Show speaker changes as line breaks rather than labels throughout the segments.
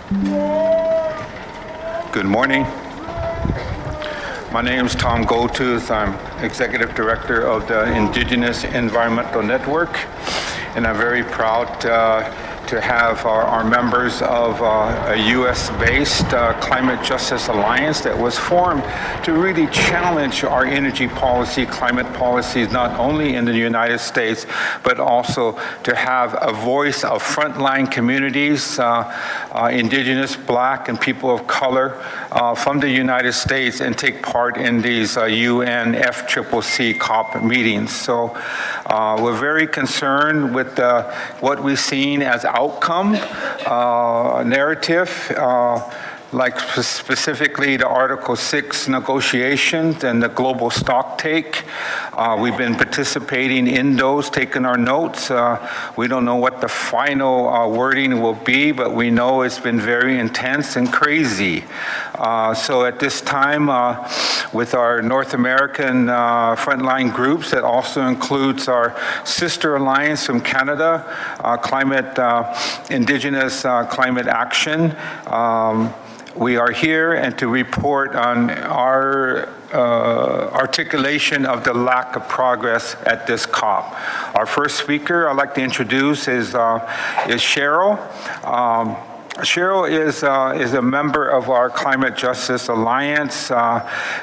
Good morning. My name is Tom Goldtooth. I'm Executive Director of the Indigenous Environmental Network, and I'm very proud to have our members of a U.S.-based Climate Justice Alliance that was formed to really challenge our energy policy, climate policies, not only in the United States, but also to have a voice of frontline communities, Indigenous, Black, and people of color from the United States and take part in these UN FCCC COP meetings. So we're very concerned with what we've seen as outcome narrative, like specifically the Article 6 negotiations and the global stock take. We've been participating in those, taking our notes. We don't know what the final wording will be, but we know it's been very intense and crazy. So at this time, with our North American frontline groups, that also includes our sister alliance from Canada, Indigenous Climate Action. We are here and to report on our articulation of the lack of progress at this COP. Our first speaker I'd like to introduce is Cheryl. Cheryl is a member of our Climate Justice Alliance.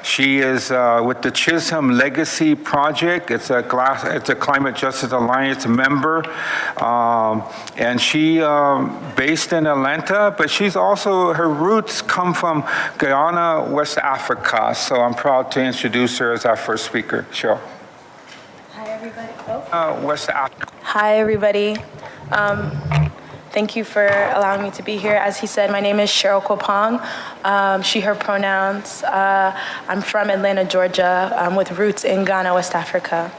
She is with the Chisholm Legacy Project. It's a Climate Justice Alliance member, and she based in Atlanta, but she's also, her roots come from Guyana, West Africa. So I'm proud to introduce her as our first speaker. Cheryl.
Hi, everybody.
West Africa.
Hi, everybody. Thank you for allowing me to be here. As he said, my name is Cheryl Kopong, she, her pronouns. I'm from Atlanta, Georgia, with roots in Ghana, West Africa.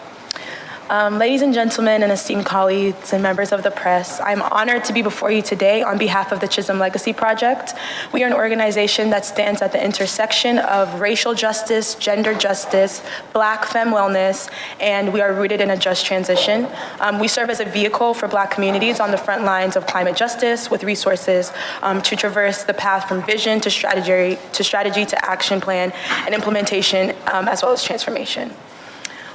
Ladies and gentlemen and esteemed colleagues and members of the press, I'm honored to be before you today on behalf of the Chisholm Legacy Project. We are an organization that stands at the intersection of racial justice, gender justice, Black femme wellness, and we are rooted in a just transition. We serve as a vehicle for Black communities on the front lines of climate justice with resources to traverse the path from vision to strategy to action plan and implementation, as well as transformation.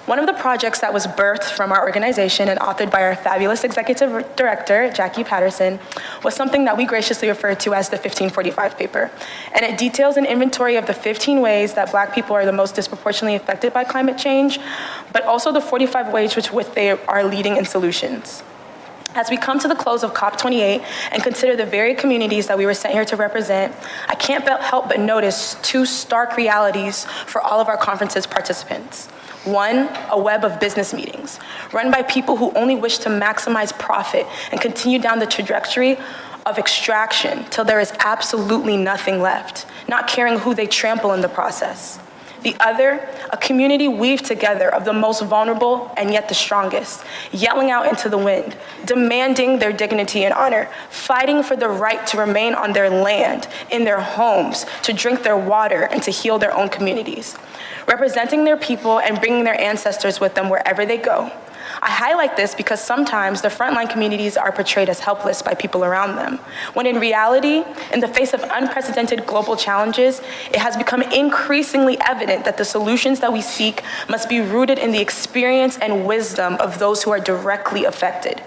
One of the projects that was birthed from our organization and authored by our fabulous executive director, Jackie Patterson, was something that we graciously refer to as the 1545 paper. And it details an inventory of the 15 ways that Black people are the most disproportionately affected by climate change, but also the 45 ways which they are leading in solutions. As we come to the close of COP28 and consider the very communities that we were sent here to represent, I can't help but notice two stark realities for all of our conference's participants. One, a web of business meetings run by people who only wish to maximize profit and continue down the trajectory of extraction till there is absolutely nothing left, not caring who they trample in the process. The other, a community weaved together of the most vulnerable and yet the strongest, yelling out into the wind, demanding their dignity and honor, fighting for the right to remain on their land, in their homes, to drink their water and to heal their own communities, representing their people and bringing their ancestors with them wherever they go. I highlight this because sometimes the frontline communities are portrayed as helpless by people around them, when in reality, in the face of unprecedented global challenges, it has become increasingly evident that the solutions that we seek must be rooted in the experience and wisdom of those who are directly affected.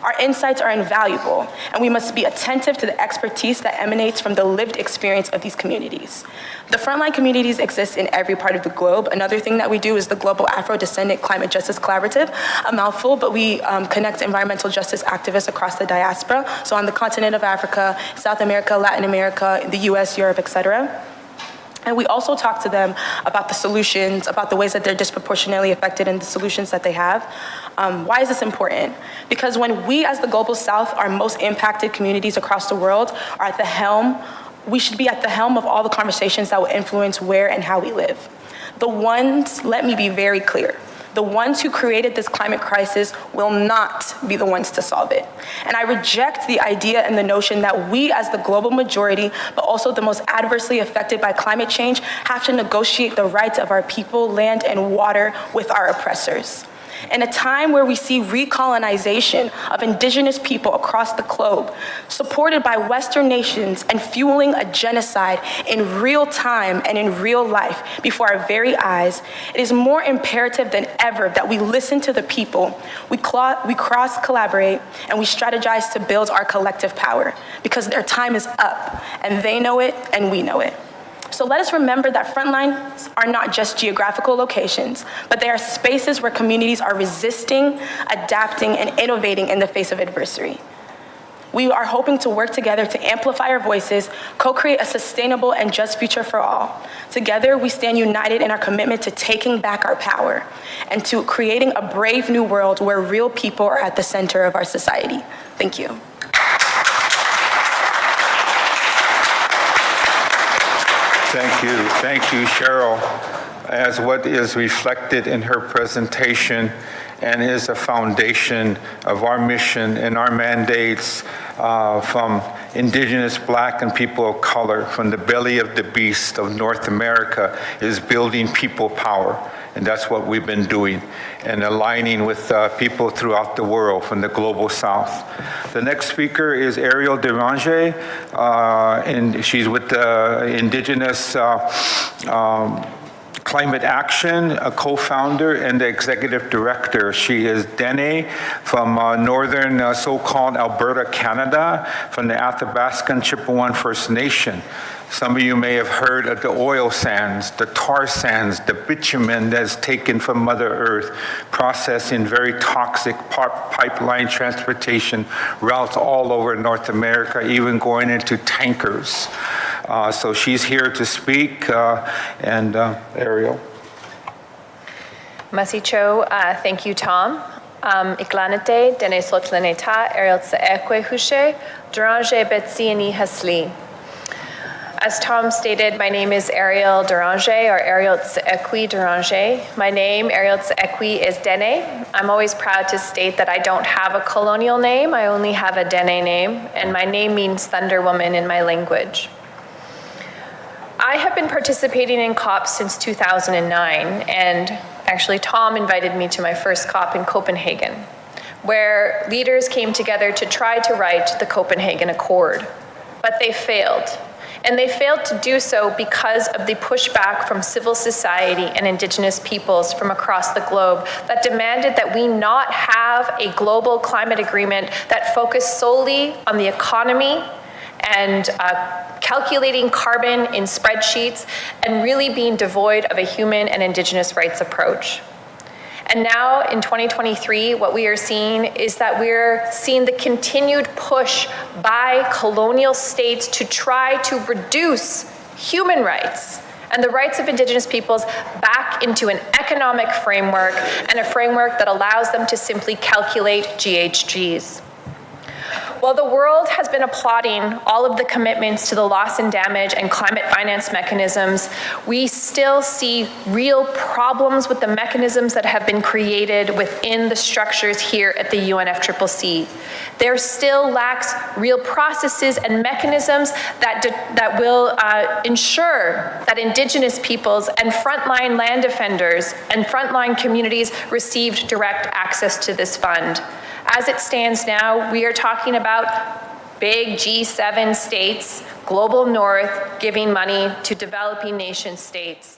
Our insights are invaluable, and we must be attentive to the expertise that emanates from the lived experience of these communities. The frontline communities exist in every part of the globe. Another thing that we do is the Global Afro-Descendant Climate Justice Collaborative, a mouthful, but we connect environmental justice activists across the diaspora, so on the continent of Africa, South America, Latin America, the US, Europe, etc. And we also talk to them about the solutions, about the ways that they're disproportionately affected and the solutions that they have. Why is this important? Because when we as the Global South, our most impacted communities across the world, are at the helm, we should be at the helm of all the conversations that will influence where and how we live. The ones, let me be very clear, the ones who created this climate crisis will not be the ones to solve it. And I reject the idea and the notion that we as the global majority, but also the most adversely affected by climate change, have to negotiate the rights of our people, land, and water with our oppressors. In a time where we see recolonization of Indigenous people across the globe, supported by Western nations and fueling a genocide in real time and in real life before our very eyes, it is more imperative than ever that we listen to the people, we cross-collaborate, and we strategize to build our collective power, because their time is up, and they know it, and we know it. So let us remember that frontlines are not just geographical locations, but they are spaces where communities are resisting, adapting, and innovating in the face of adversity. We are hoping to work together to amplify our voices, co-create a sustainable and just future for all. Together, we stand united in our commitment to taking back our power and to creating a brave new world where real people are at the center of our society. Thank you.
Thank you, Cheryl. As what is reflected in her presentation and is a foundation of our mission and our mandates from Indigenous, Black, and people of color, from the belly of the beast of North America, is building people power. And that's what we've been doing, and aligning with people throughout the world from the global south. The next speaker is Ariel Deranger, and she's with the Indigenous Climate Action, a co-founder and the executive director. She is Dene from northern so-called Alberta, Canada, from the Athabascan Chippewa First Nation. Some of you may have heard of the oil sands, the tar sands, the bitumen that's taken from Mother Earth, processed in very toxic pipeline transportation routes all over North America, even going into tankers. So she's here to speak, and Ariel.
Masicho, thank you, Tom. Iklanete, Dene Sotlaneta, Ariel Tsaekwe Hushe, Deranger Betsiani Hasli. As Tom stated, my name is Ariel Deranger, or Ariel Tsaekwe Deranger. My name, Ariel Tsaekwe, is Dene. I'm always proud to state that I don't have a colonial name, I only have a Dene name, and my name means Thunder Woman in my language. I have been participating in COP since 2009, and actually Tom invited me to my first COP in Copenhagen, where leaders came together to try to write the Copenhagen Accord, but they failed. And they failed to do so because of the pushback from civil society and Indigenous peoples from across the globe that demanded that we not have a global climate agreement that focused solely on the economy and calculating carbon in spreadsheets and really being devoid of a human and Indigenous rights approach. And now in 2023, what we are seeing is that we're seeing the continued push by colonial states to try to reduce human rights and the rights of Indigenous peoples back into an economic framework, and a framework that allows them to simply calculate GHGs. While the world has been applauding all of the commitments to the loss and damage and climate finance mechanisms, we still see real problems with the mechanisms that have been created within the structures here at the UNFCCC. There still lacks real processes and mechanisms that will ensure that Indigenous peoples and frontline land defenders and frontline communities received direct access to this fund. As it stands now, we are talking about big G7 states, global north, giving money to developing nation states.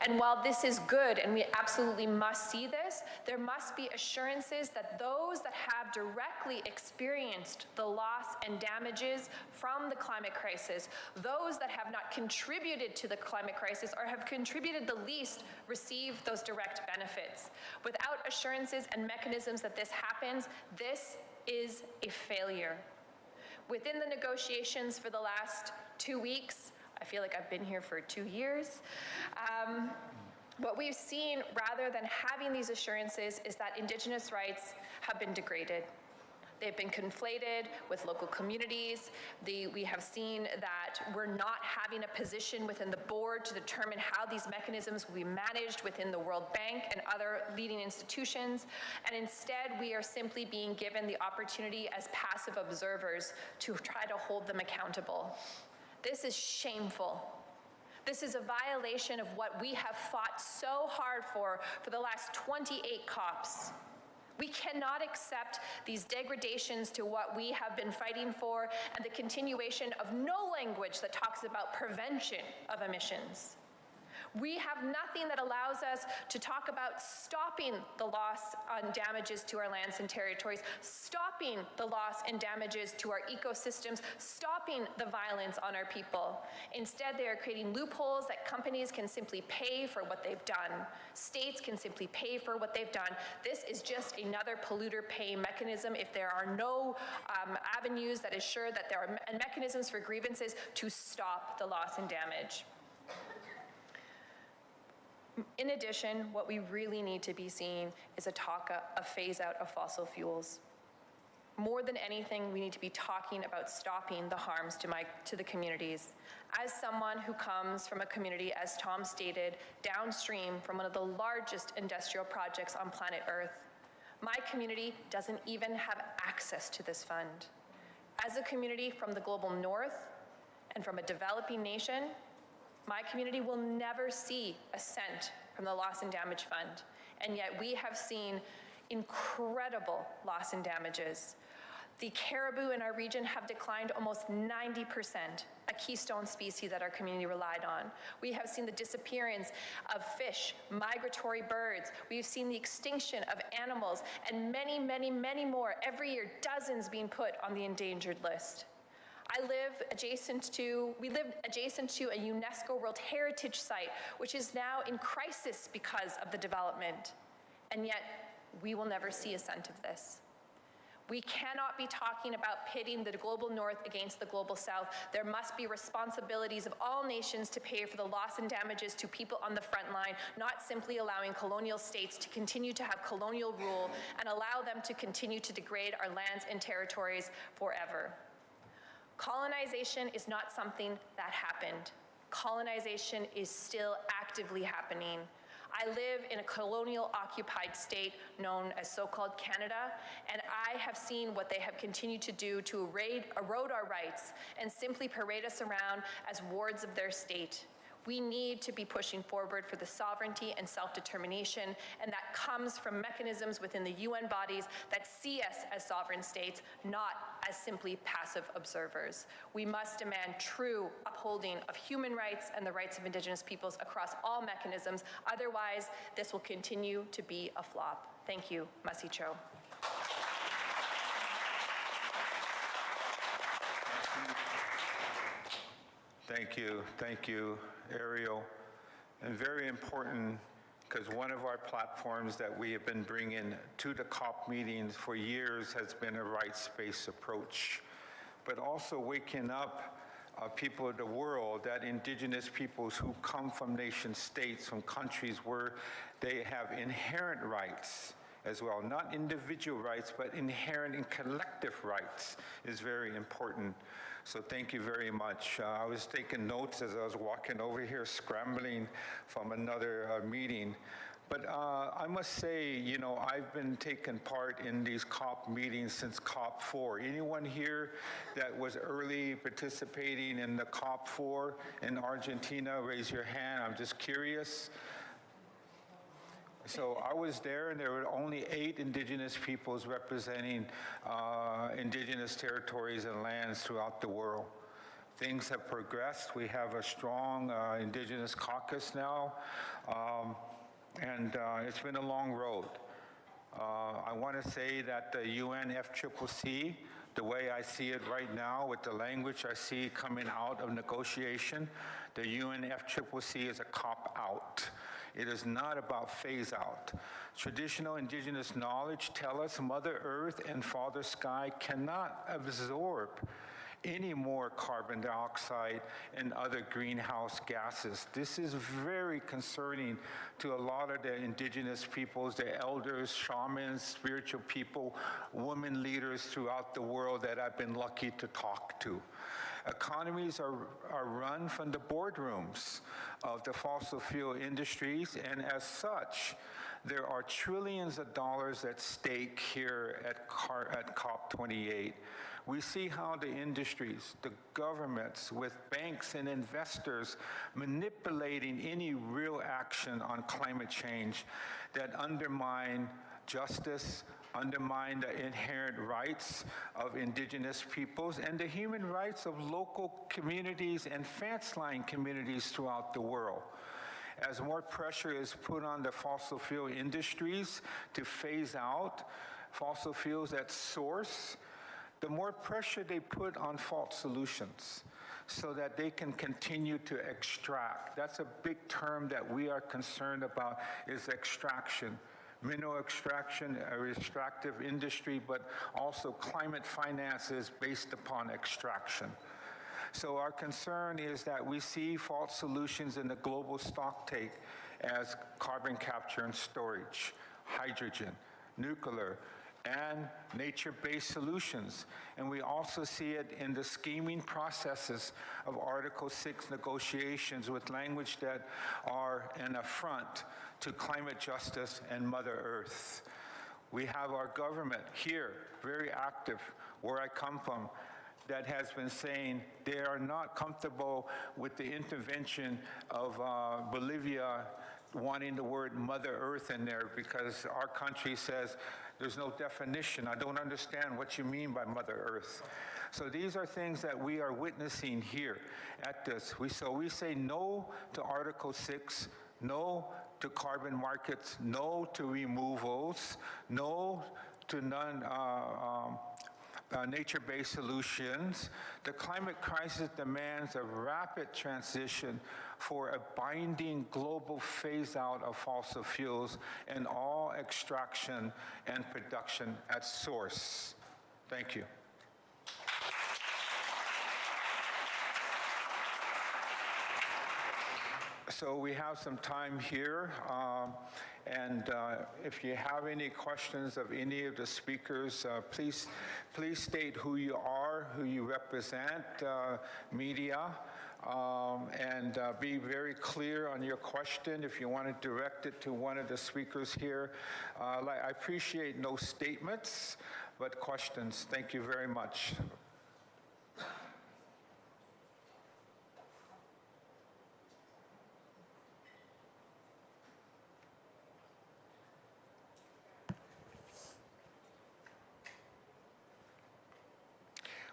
And while this is good, and we absolutely must see this, there must be assurances that those that have directly experienced the loss and damages from the climate crisis, those that have not contributed to the climate crisis or have contributed the least, receive those direct benefits. Without assurances and mechanisms that this happens, this is a failure. Within the negotiations for the last 2 weeks, I feel like I've been here for 2 years. What we've seen, rather than having these assurances, is that Indigenous rights have been degraded. They've been conflated with local communities. We have seen that we're not having a position within the board to determine how these mechanisms will be managed within the World Bank and other leading institutions. And instead, we are simply being given the opportunity as passive observers to try to hold them accountable. This is shameful. This is a violation of what we have fought so hard for the last 28 COPs. We cannot accept these degradations to what we have been fighting for and the continuation of no language that talks about prevention of emissions. We have nothing that allows us to talk about stopping the loss and damages to our lands and territories, stopping the loss and damages to our ecosystems, stopping the violence on our people. Instead, they are creating loopholes that companies can simply pay for what they've done. States can simply pay for what they've done. This is just another polluter pay mechanism. If there are no avenues that assure that there are mechanisms for grievances to stop the loss and damage. In addition, what we really need to be seeing is a phase out of fossil fuels. More than anything, we need to be talking about stopping the harms to the communities. As someone who comes from a community, as Tom stated, downstream from one of the largest industrial projects on planet Earth, my community doesn't even have access to this fund. As a community from the global north and from a developing nation, my community will never see a cent from the Loss and Damage Fund, and yet we have seen incredible loss and damages. The caribou in our region have declined almost 90%, a keystone species that our community relied on. We have seen the disappearance of fish, migratory birds. We've seen the extinction of animals, and many, many, many more. Every year, dozens being put on the endangered list. We live adjacent to a UNESCO World Heritage Site, which is now in crisis because of the development. And yet, we will never see a cent of this. We cannot be talking about pitting the global north against the global south. There must be responsibilities of all nations to pay for the loss and damages to people on the front line, not simply allowing colonial states to continue to have colonial rule and allow them to continue to degrade our lands and territories forever. Colonization is not something that happened. Colonization is still actively happening. I live in a colonial occupied state known as so-called Canada, and I have seen what they have continued to do to erode our rights and simply parade us around as wards of their state. We need to be pushing forward for the sovereignty and self-determination, and that comes from mechanisms within the UN bodies that see us as sovereign states, not as simply passive observers. We must demand true upholding of human rights and the rights of Indigenous peoples across all mechanisms. Otherwise, this will continue to be a flop. Thank you. Masicho.
Thank you, Ariel. And very important, because one of our platforms that we have been bringing to the COP meetings for years has been a rights-based approach, but also waking up people of the world, that Indigenous peoples who come from nation states, from countries where they have inherent rights as well, not individual rights, but inherent and collective rights is very important. So thank you very much. I was taking notes as I was walking over here, scrambling from another meeting. But I must say, you know, I've been taking part in these COP meetings since COP 4. Anyone here that was early participating in the COP 4 in Argentina, raise your hand. I'm just curious. So I was there, and there were only 8 Indigenous peoples representing Indigenous territories and lands throughout the world. Things have progressed. We have a strong Indigenous caucus now, and it's been a long road. I want to say that the UNFCCC, the way I see it right now, with the language I see coming out of negotiation, the UNFCCC is a cop-out. It is not about phase-out. Traditional Indigenous knowledge tell us Mother Earth and Father Sky cannot absorb any more carbon dioxide and other greenhouse gases. This is very concerning to a lot of the Indigenous peoples, the elders, shamans, spiritual people, women leaders throughout the world that I've been lucky to talk to. Economies are run from the boardrooms of the fossil fuel industries, and as such, there are trillions of dollars at stake here at COP28. We see how the industries, the governments, with banks and investors manipulating any real action on climate change that undermine justice, undermine the inherent rights of Indigenous peoples and the human rights of local communities and fence-line communities throughout the world. As more pressure is put on the fossil fuel industries to phase out fossil fuels at source, the more pressure they put on false solutions so that they can continue to extract. That's a big term that we are concerned about, is extraction. Mineral extraction, a extractive industry, but also climate finance is based upon extraction. So our concern is that we see false solutions in the global stocktake as carbon capture and storage, hydrogen, nuclear, and nature-based solutions. And we also see it in the scheming processes of Article 6 negotiations with language that are an affront to climate justice and Mother Earth. We have our government here, very active, where I come from, that has been saying they are not comfortable with the intervention of Bolivia wanting the word Mother Earth in there because our country says there's no definition. I don't understand what you mean by Mother Earth. So these are things that we are witnessing here at this. So we say no to Article 6, no to carbon markets, no to removals, no to nature-based solutions. The climate crisis demands a rapid transition for a binding global phase-out of fossil fuels and all extraction and production at source. Thank you. So we have some time here, and if you have any questions of any of the speakers, please state who you are, who you represent, media, and be very clear on your question if you want to direct it to one of the speakers here. I appreciate no statements, but questions. Thank you very much.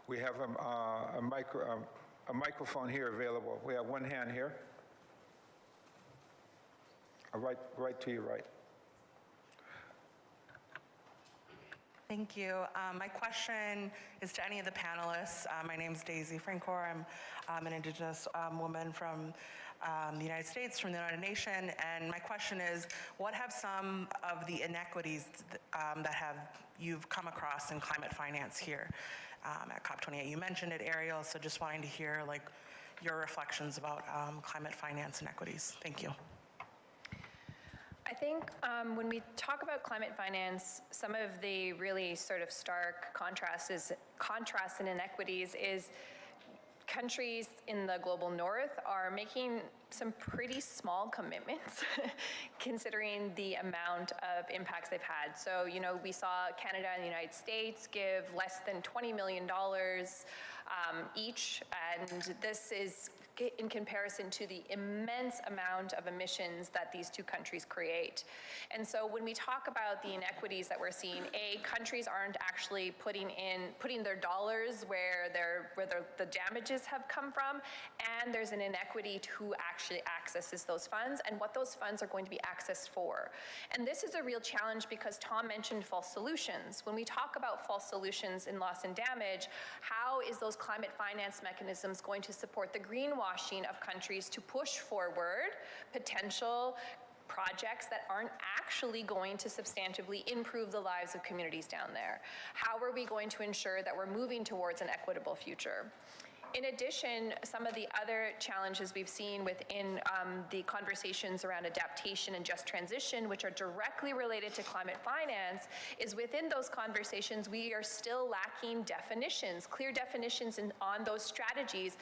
We have a microphone here available. We have one hand here. Right to your right.
Thank you. My question is to any of the panelists. My name is Daisy Francor. I'm an Indigenous woman from the United States, from the United Nations, and my question is, what have some of the inequities that you've come across in climate finance here at COP28? You mentioned it, Ariel, so just wanting to hear your reflections about climate finance inequities. Thank you.
I think when we talk about climate finance, some of the really sort of stark contrasts and inequities is countries in the global north are making some pretty small commitments considering the amount of impacts they've had. So, we saw Canada and the United States give less than $20 million each, and this is in comparison to the immense amount of emissions that these two countries create. And so when we talk about the inequities that we're seeing, countries aren't actually putting their dollars where the damages have come from, and there's an inequity to who actually accesses those funds and what those funds are going to be accessed for. And this is a real challenge because Tom mentioned false solutions. When we talk about false solutions in loss and damage, how is those climate finance mechanisms going to support the greenwashing of countries to push forward potential projects that aren't actually going to substantively improve the lives of communities down there? How are we going to ensure that we're moving towards an equitable future? In addition, some of the other challenges we've seen within the conversations around adaptation and just transition, which are directly related to climate finance, is within those conversations, we are still lacking definitions, clear definitions on those strategies.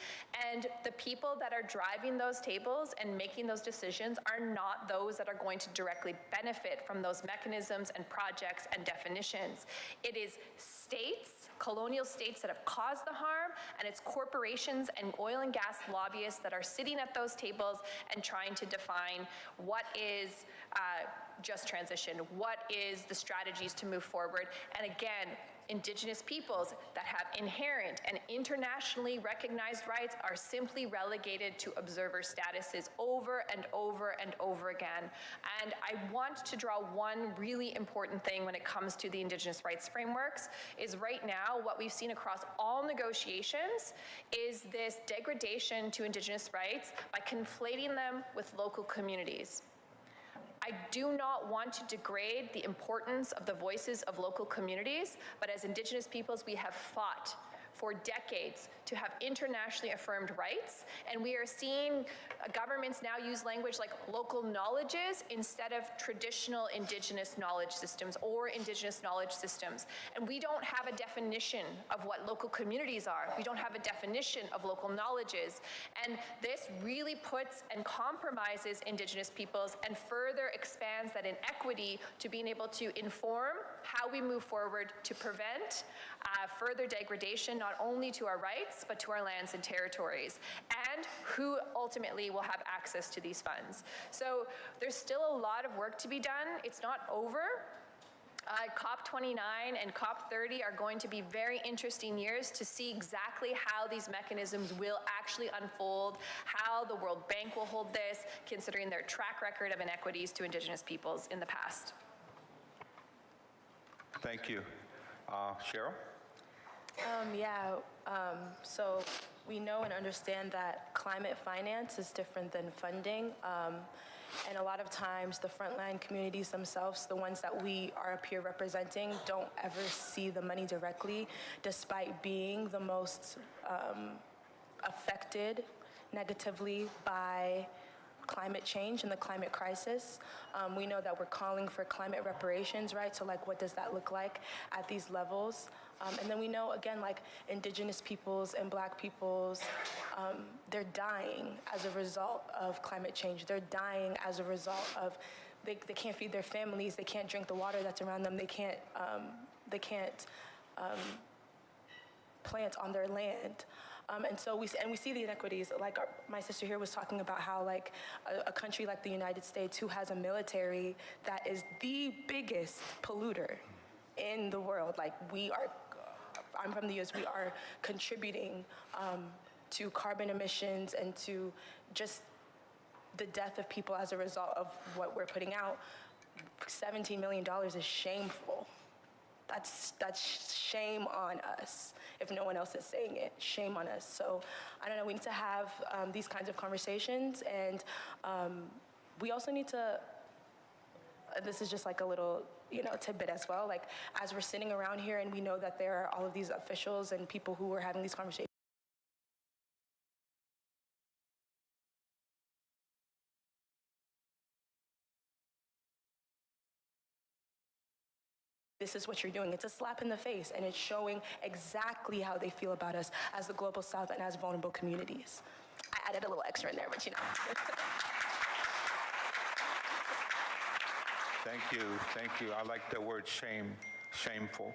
And the people that are driving those tables and making those decisions are not those that are going to directly benefit from those mechanisms and projects and definitions. It is states colonial states that have caused the harm, and it's corporations and oil and gas lobbyists that are sitting at those tables and trying to define what is just transition, what is the strategies to move forward. And again, Indigenous peoples that have inherent and internationally recognized rights are simply relegated to observer statuses over and over and over again. And I want to draw one really important thing when it comes to the Indigenous rights frameworks is right now what we've seen across all negotiations is this degradation to Indigenous rights by conflating them with local communities. I do not want to degrade the importance of the voices of local communities, but as Indigenous peoples, we have fought for decades to have internationally affirmed rights, and we are seeing governments now use language like local knowledges instead of traditional Indigenous knowledge systems or Indigenous knowledge systems. And we don't have a definition of what local communities are. We don't have a definition of local knowledges. And this really puts and compromises Indigenous peoples and further expands that inequity to being able to inform how we move forward to prevent further degradation, not only to our rights, but to our lands and territories, and who ultimately will have access to these funds. So there's still a lot of work to be done. It's not over. COP29 and COP30 are going to be very interesting years to see exactly how these mechanisms will actually unfold, how the World Bank will hold this, considering their track record of inequities to Indigenous peoples in the past.
Thank you. Cheryl?
So we know and understand that climate finance is different than funding. And a lot of times the frontline communities themselves, the ones that we are up here representing, don't ever see the money directly, despite being the most affected negatively by climate change and the climate crisis. We know that we're calling for climate reparations, right? So like, what does that look like at these levels? And then we know, again, like Indigenous peoples and Black peoples, they're dying as a result of climate change. They're dying as a result of, they can't feed their families, they can't drink the water that's around them, they can't plant on their land. And so we see the inequities, like my sister here was talking about how like a country like the United States, who has a military that is the biggest polluter in the world, like I'm from the US, we are contributing to carbon emissions and to just the death of people as a result of what we're putting out. $17 million is shameful. That's shame on us. If no one else is saying it, shame on us. So I don't know, we need to have these kinds of conversations, and we also need to, this is just like a little, tidbit as well, like as we're sitting around here and we know that there are all of these officials and people who are having these conversations, this is what you're doing. It's a slap in the face, and it's showing exactly how they feel about us as the Global South and as vulnerable communities. I added a little extra in there, but
Thank you. I like the word shameful.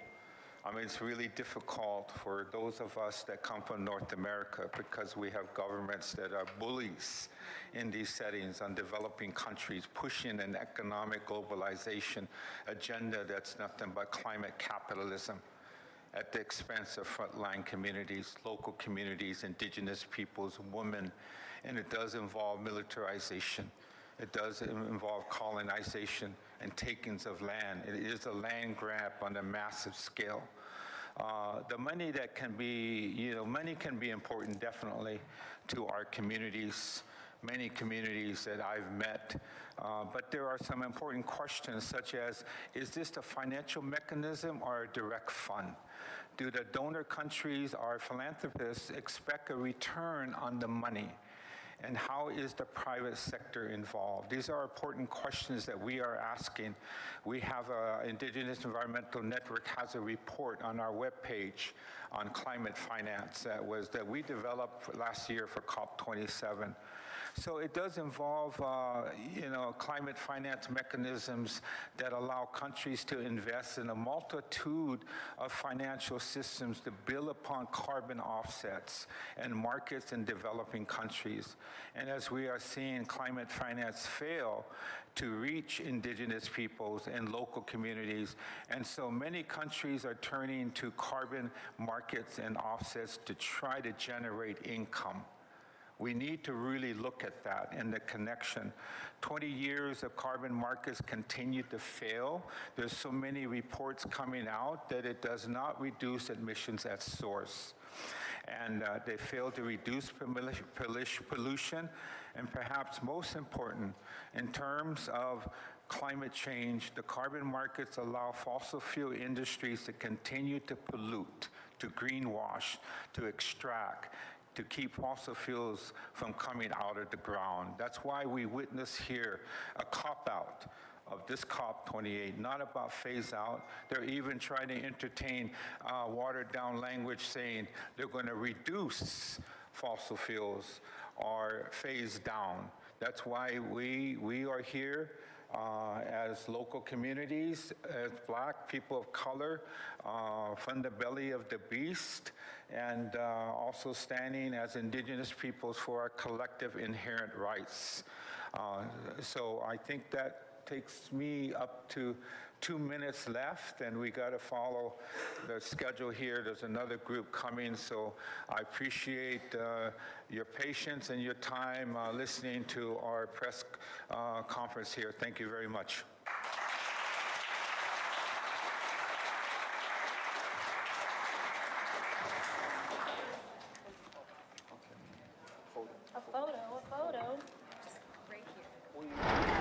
I mean, it's really difficult for those of us that come from North America because we have governments that are bullies in these settings on developing countries, pushing an economic globalization agenda that's nothing but climate capitalism at the expense of frontline communities, local communities, Indigenous peoples, women, and it does involve militarization. It does involve colonization and takings of land. It is a land grab on a massive scale. The money that can be, money can be important definitely to our communities, many communities that I've met, but there are some important questions such as, is this a financial mechanism or a direct fund? Do the donor countries or philanthropists expect a return on the money? And how is the private sector involved? These are important questions that we are asking. We have Indigenous Environmental Network has a report on our webpage on climate finance that we developed last year for COP27. So it does involve, climate finance mechanisms that allow countries to invest in a multitude of financial systems to build upon carbon offsets and markets in developing countries. And as we are seeing climate finance fail to reach indigenous peoples and local communities, and so many countries are turning to carbon markets and offsets to try to generate income. We need to really look at that and the connection. 20 years of carbon markets continue to fail. There's so many reports coming out that it does not reduce emissions at source. And they fail to reduce pollution, and perhaps most important, in terms of climate change, the carbon markets allow fossil fuel industries to continue to pollute, to greenwash, to extract, to keep fossil fuels from coming out of the ground. That's why we witness here a cop-out of this COP28, not about phase out. They're even trying to entertain watered down language saying they're going to reduce fossil fuels or phase down. That's why we are here as local communities, as Black people of color, from the belly of the beast, and also standing as Indigenous peoples for our collective inherent rights. So I think that takes me up to 2 minutes left, and we got to follow the schedule here. There's another group coming, so I appreciate your patience and your time listening to our press conference here. Thank you very much.
A photo. Just right here.